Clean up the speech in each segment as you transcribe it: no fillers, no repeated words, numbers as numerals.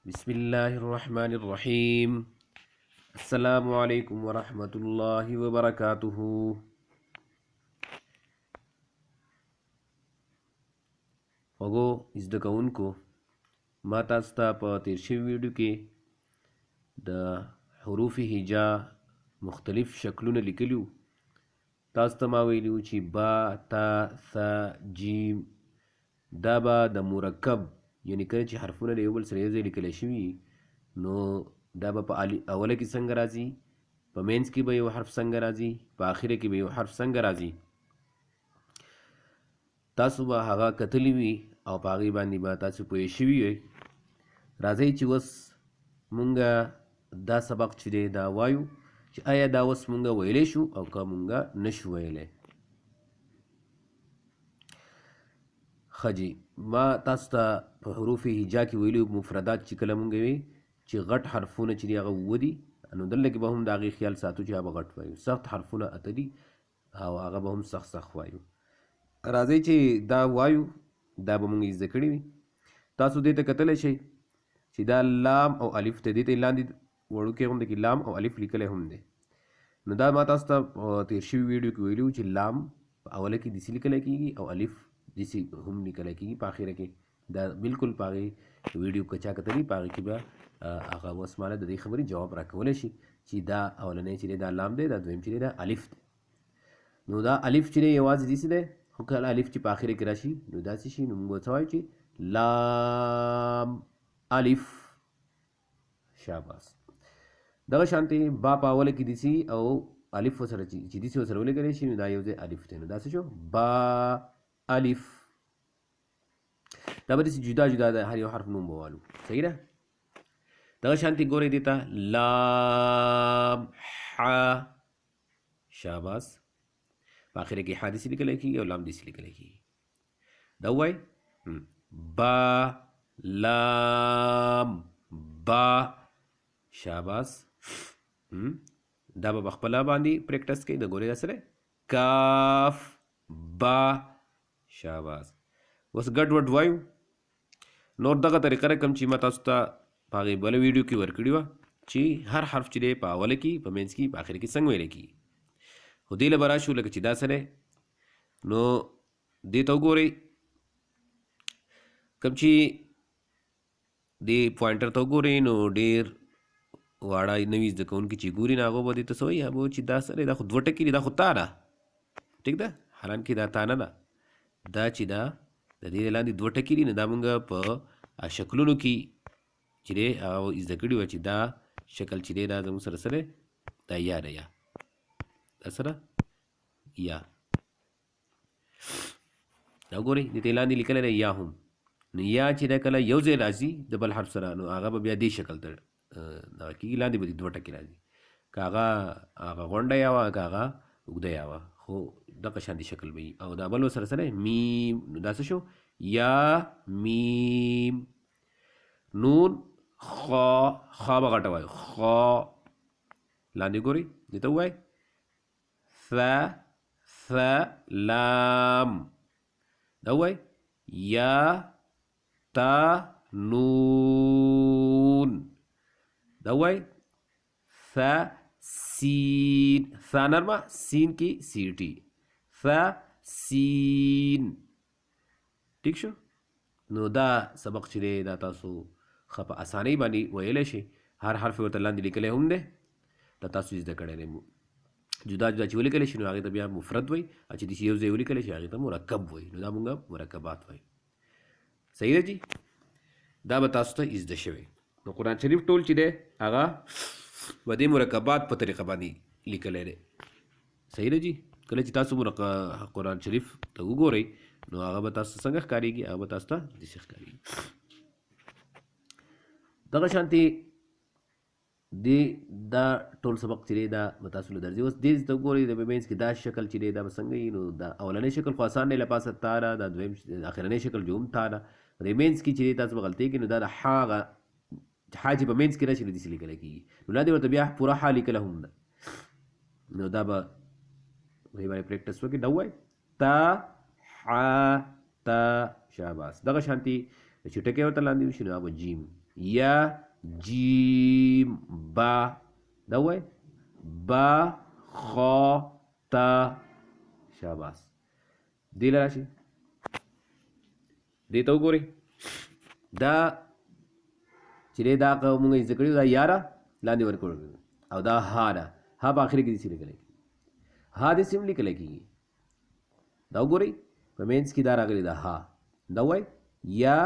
بسم الله الرحمن الرحيم. السلام عليكم ورحمة الله وبركاته. وګو زده کوونکو ما تاسو ته په تیر شوي ویډیو کې د حروف هجا مختلف شکلونه لیکلي وو. تاسو ته ما ویلي وو چې با، تا، ث، جیم دا به د مرکب یعنی کله چې حرفونه د یو بل سره یو ځای لیکلی شوي نو دا به په اوله کې څنګه راځي، په منځ کې به یو حرف څنګه راځي، په آخره کې به یو حرف څنګه راځي. تاسو به هغه کتلی وي او په هغې باندې به تاسو پوه شوي وئ. راځئ چې اوس مونږ دا سبق چې دی دا وایو چې آیا دا اوس مونږ ویلی شو او که مونږ نشو ویلی. ښه جي، ما تاسو ته په حروف هجا کې ویلي مفردات چې کله مونږ وي چې غټ حرفونه چې دي هغه اووه دي، نو دلته کې به هم د هغې خیال ساتو چې هغه به غټ وایو. سخت حرفونه اته دي او هغه به هم سخت وایو. راځئ چې دا وایو، دا به مونږ زده کړي وي. تاسو دې ته کتلی شئ چې دا لام او الف ته دې ته لاندې وړوکی غونډه کې لام او الف لیکلی هم دی. نو دا ما تاسو ته په تیر شوي ویډیو کې ویلي وو چې لام په اوله کې داسې لیکلی کېږي او الف داسې هم لیکلی کېږي په آخره کې. دا بالکل په هغې ویډیو که چا کتلي په هغې کې به هغه اوس ماله د دې خبرې جواب راکولی شي چې دا اولنی چې دی دا لام دی، دا دویم چې دی دا الف دی. نو دا الف چې دی یوازې داسې دی، خو کله الف چې په آخره کې راشي نو داسې شي نو موږ ورته وایو چې لام الف. شاباس. دغه شانتې با په اوله کې داسې او الف ورسره چې داسې ورسره ولیکلی شي نو دا یو ځای الف دی. نو دا څه شو؟ با الف. دا به داسې جدا جدا د هر یو حرف نوم به والو. صحیح ده؟ دغه شانتې ګورئ دې ته لام ح. شاباس. په آخره کې ح داسې لیکلی کېږي او لام داسې لیکلی کېږي. دا ووایئ با لام با. شاباس. دا به خپله باندې پریکټس کوي. د ګورئ دا څه دی؟ کاف با. شاباس. اوس ګډ وډ وایو. نور دغه طریقه رقم چې ما تاسو ته په هغې بله ویډیو کې ورکړي وه چې هر حرف چې دی په اوله کې، په منځ کې، په آخر کې څنګه ویلی کېږي. خو دې له به راشو لکه چې دا څه دی نو دې ته وګورئ. کوم چې دې پوینټر ته وګورئ نو ډېر واړه نوي زده کوونکي چې ګوري نو هغه به دې ته څه وایي، هغه به چې دا څه دی، دا خو دوه ټکي دي، دا خو تا ده. ټیک ده؟ حالانکې دا تا نه ده، دا چې دا د دې لاندې دوه ټکي دي. نو دا مونږ په شکلونو کې چې دی هغه زده کړي وه چې دا شکل چې دی دا زموږ سره څه دی، دا یا ده. یا دا سره یا دا ګورئ دې ته لاندې لیکلی دی یا هم. نو یا چې دا کله یو ځای راځي د بل حرف سره نو هغه به بیا دې شکل ته دغه کېږي، لاندې به دې دوه ټکي راځي. که هغه غونډه یا وه، که هغه اوږده یا وه، خو دغه شانتې شکل به وي. او دا بل ورسره څه دی؟ میم. نو دا څه شو؟ یا میم. نون خا. خا به غټه وایو. خا. لاندې ګورئ دې ته ووایئ ث ث لام. دا ووایئ یا تا نون. دا ووایئ ث سین. ث نرمه، سین کې سی ټي. ث سین. ټیک شو؟ نو دا سبق چې دی دا تاسو ښه په اسانۍ باندې ویلی شئ. هر حرف ورته لاندې لیکلی هم دی، دا تاسو زده کړی دی. جدا جدا چې ولیکلی شي نو هغې ته بیا مفرد وایي، او چې داسې یو ځای ولیکلی شي هغې ته مرکب وایي. نو دا مونږ مرکبات وایو. صحیح ده جي؟ دا به تاسو ته زده شوی. نو قرآن شریف ټول چې دی هغه به دې مرکبات په طریقه باندې لیکلی دی. صحیح ده جي؟ کله چې تاسو قرآن شریف ته وګورئ نو هغه به تاسو څنګه ښکارېږي، هغه به تاسو ته داسې ښکارېږي. دغه شانتې دا ټول سبق چې دی دا به تاسو له درځي. اوس دې ته وګورئ د منځ کې دا شکل چې دی دا به څنګه وي. نو دا اولنی شکل خو اسان دی، له پاسه تا ده. دا دویم اخرنی شکل جو هم تا ده. د منځ کې چې دی تاسو به غلطۍ کوي نو دا د ح چې په منځ کې راشي نو داسې لیکلی کېږي. نو لاندې ورته بیا پوره ح لیکلی هم ده. نو دا به وی باندې پریکټس وکړئ. دا ووایئ تا ح تا. شاباس. دغه شانتې چې ټکی ورته لاندې وشي نو هغه به جیم. یا جیم با، دا وای با خا تا. شاباس. دې له راشي دې ته وګورئ، دا چې دی دا مونږ یې زده کړي دا یا ده لاندې ورکړو، او دا ها ده. ها په آخر کې داسې لیکلی کېږي، ها داسې هم لیکلی کېږي. دا وګورئ په مینس کې دا راغلی ده ها. دا وای یا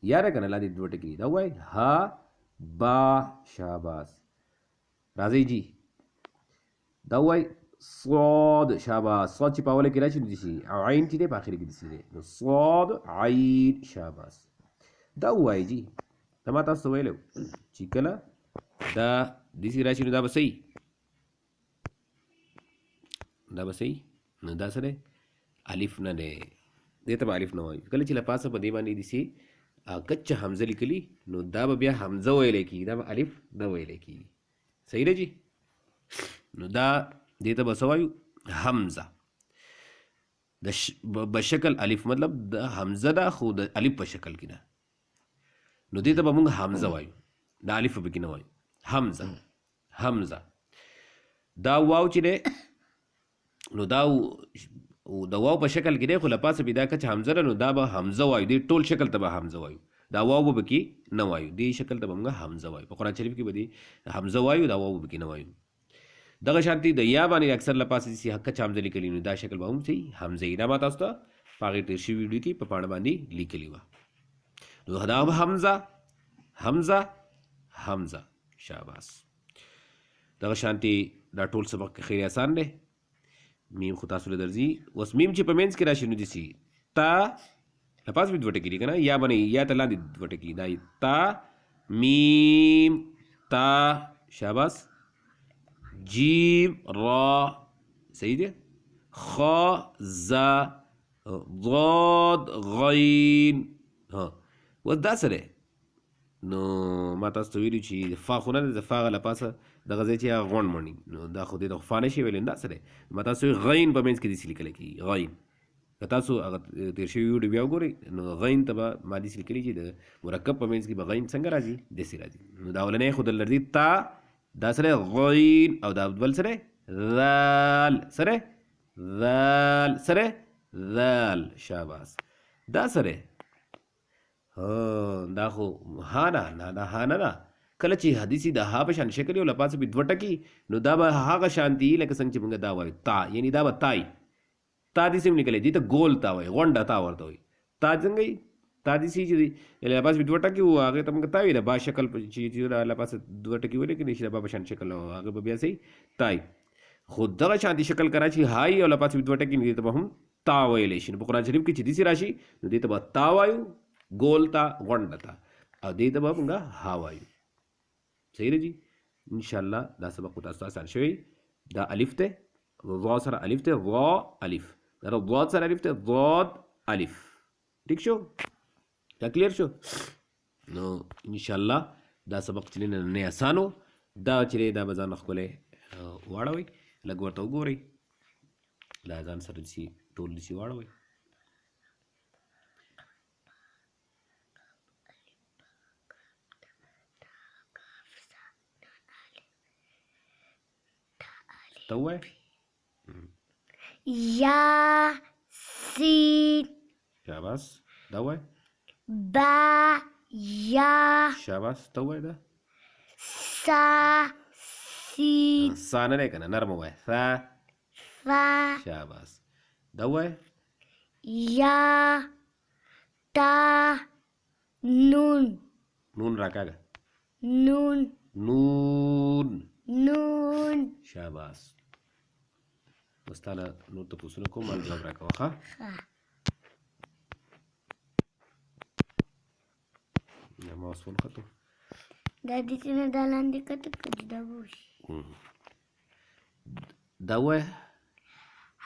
یا ده که نه لاندې دوه ټکي دا وای ها با. شاباس. راځئ جی دا وای صاد. شاباس. صاد چې په اوله کې راشي نو داسې، او عین چې دی په آخر کې داسې دی نو صاد عین. شاباس. دا ووایي جی دا ما تاسو ته ویلی چې کله دا داسې راشي نو دا به صحیح، دا به صحیح. نو دا څه دی؟ الف نه دی، دې ته به الف نه وایو. کله چې له پاسه په دې باندې داسې کچه حمزه لیکلي نو دا به بیا حمزه ویلی کېږي، دا به الف نه ویلی کېږي. صحیح ده جی؟ نو دا دې ته به څه وایو؟ حمزه. د بشکل الف مطلب د حمزه ده خو د الف په شکل کې ده، نو دې ته به موږ حمزه وایو، دا الف به کې نه وایو. حمزه حمزه. دا واو چې دی نو دا د واو په شکل کې دی خو له پاسه بیا دا کچه حمزه ده نو دا به حمزه وایو، دې ټول شکل ته به حمزه وایو، دا واو به کې نه وایو، دې شکل ته به موږ حمزه وایو. په قرآن شریف کې به دې حمزه وایو، دا واو به کې نه وایو. دغه شانتي د یا باندې اکثر له پاسه داسې کچه حمزه لیکلي نو دا شکل به هم صحیح حمزه وي. دا ما تاسو ته په هغې تېر شوي ویډیو کې په پاڼه باندې لیکلي وه. نو دا هم حمزه حمزه حمزه. شاباس. دغه شانتي دا ټول سبق خیلی آسان دی. میم خو تاسو له درځي. اوس میم چې په منځ کې راشي نو داسې تا له پاسه به دوه ټکي دي که نه، یا باندې یا ته لاندې دوه ټکي دا تا میم تا. شاباس. جیم را صحیح دی. خا زا ضاد غین. ها اوس دا څه دی؟ نو ما تاسو ته ویلي چې فا خو نه دی، د فا له پاسه دغه ځای چې هغه غونډ مڼي نو دا خو دې ته فا نه شي ویلی، دا څه دی؟ ما تاسو غین په منځ کې داسې لیکلی کېږي. غین که تاسو هغه تېر شوي ویډیو بیا وګورئ نو غین ته به ما داسې لیکلي چې د مرکب په منځ کې به غین څنګه راځي داسې راځي. نو دا اولنی خو درله درځي تا، دا څه دی؟ غین. او دا بل څه دی؟ ذال. څه دی؟ ذال. څه دی؟ ذال. شاباس. دا څه دی؟ دا خو ها نه، نه دا ها نه ده. کله چې حدیثي د ها په شان شکل یو له پاسه به دوه ټکي نو دا به هغه شانتي لکه څنګه چې موږ دا وایو تا، یعنی دا به تای. تا داسې هم لیکلی دي ته ګول تا وایي، غونډه تا ورته وایي. تا څنګه وي؟ تا داسې چې له پاسه به دوه ټکي وو هغې ته موږ تا وایي، د با شکل چې له پاسه دوه ټکي ولیکلی شي د با په شان شکل هغه به بیا صحیح تای. خو دغه شانتي شکل که راشي های او له پاسه به دوه ټکي نو دې ته به هم تا ویلی شي. نو په قرآن شریف کې چې داسې راشي نو دې ته به تا وایو، ګول تا غونډه تا، او دې ته به موږ ها وایو. صحیح ده جی؟ انشاءالله دا سبق خو تاسو ته اسان شوی. دا الف دی، ضا سره الف دی، ضا الف. دا ضاد سره الف دی، ضاد الف. ټیک شو؟ دا کلیر شو؟ نو انشاءالله دا سبق چې نننی اسان و، دا چې دی دا به ځان ښکلی واړوئ، لږ ورته وګورئ، دا ځان سره داسې ټول داسې واړوئ. ته ووایه. یاسین. شاباس. دا ووایه. با یا. شاباس. ته ووایه دا. سا سین. سا نه دی که نه، نرمه ووایه. سا. فا. شاباس. دا ووایه. یا تا نون. نون راکاږه. نون. نون. نون. شاباس. اوس تا نه نور تپوسونه کوم، مال جواب راکوه ښه. ما اوس ونښتو. دا دې چې نه دا لاندې کته کړي دا به وشي. دا ووایه.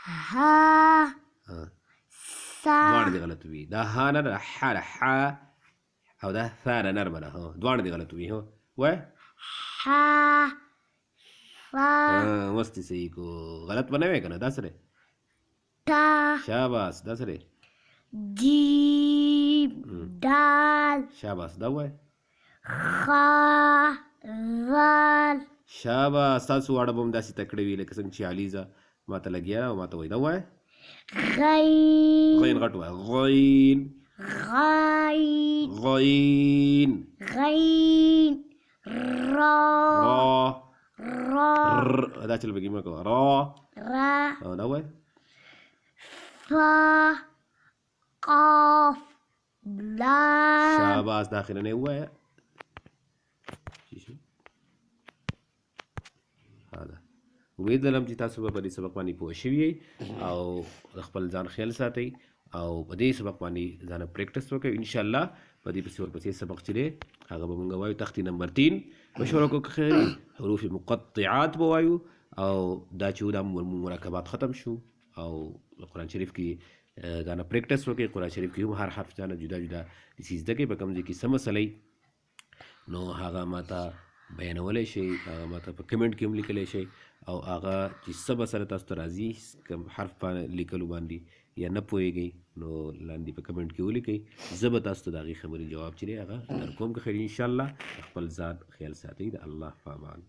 ها سا. دواړه دې غلط وي. دا ها نه ده، ح ده، ح، او دا ثا ده نرمه ده. دواړه دې غلط وي. وایه. ها فا. اوس دې صحیح کو. غلط به نه وی که نه. دا څه دی؟ تا. شاباس. دا څه دی؟ جيم دال شاباس دا وای خا ذال شاباس تاسو واړه به هم داسې تکړه وي لکه څنګه چې علیزه ماته لګیا او ماته وایي دا وای غين غین غټ وای غین غاين غین غين را را را دا چل بګی ما کوه را را دا وای فا قاف لام شاباس دا اخرنه وای امید لرم چې تاسو به په دې سبق باندې پوه شوي یئ او د خپل ځان خیال ساتئ او په دې سبق باندې ځان پریکټس وکړئ انشاءالله په دې پسې ورپسې سبق چې دی هغه به مونږ وایو تختې نمبر 3 مشوره وکړو که خیر حروف مقطعات به وایو او دا چې دا مرکبات ختم شو او قرآن شریف کې ځان پریکټس وکړئ قرآن شریف کې هم هر حرف ځانه جدا جدا داسې زده کړئ په کوم ځای کې څه مسئله نو هغه ماته بیانولی شئ هغه ماته په کمنټ کې هم لیکلی شئ او هغه چې څه به سره تاسو ته راځي کوم حرف په لیکلو باندې یا نه پوهېږئ نو لاندې په کمنټ کې ولیکئ زه به تاسو ته د هغې خبرې جواب چې دی هغه درکوم که خیر انشاءالله خپل ځان خیال ساتئ د الله په امان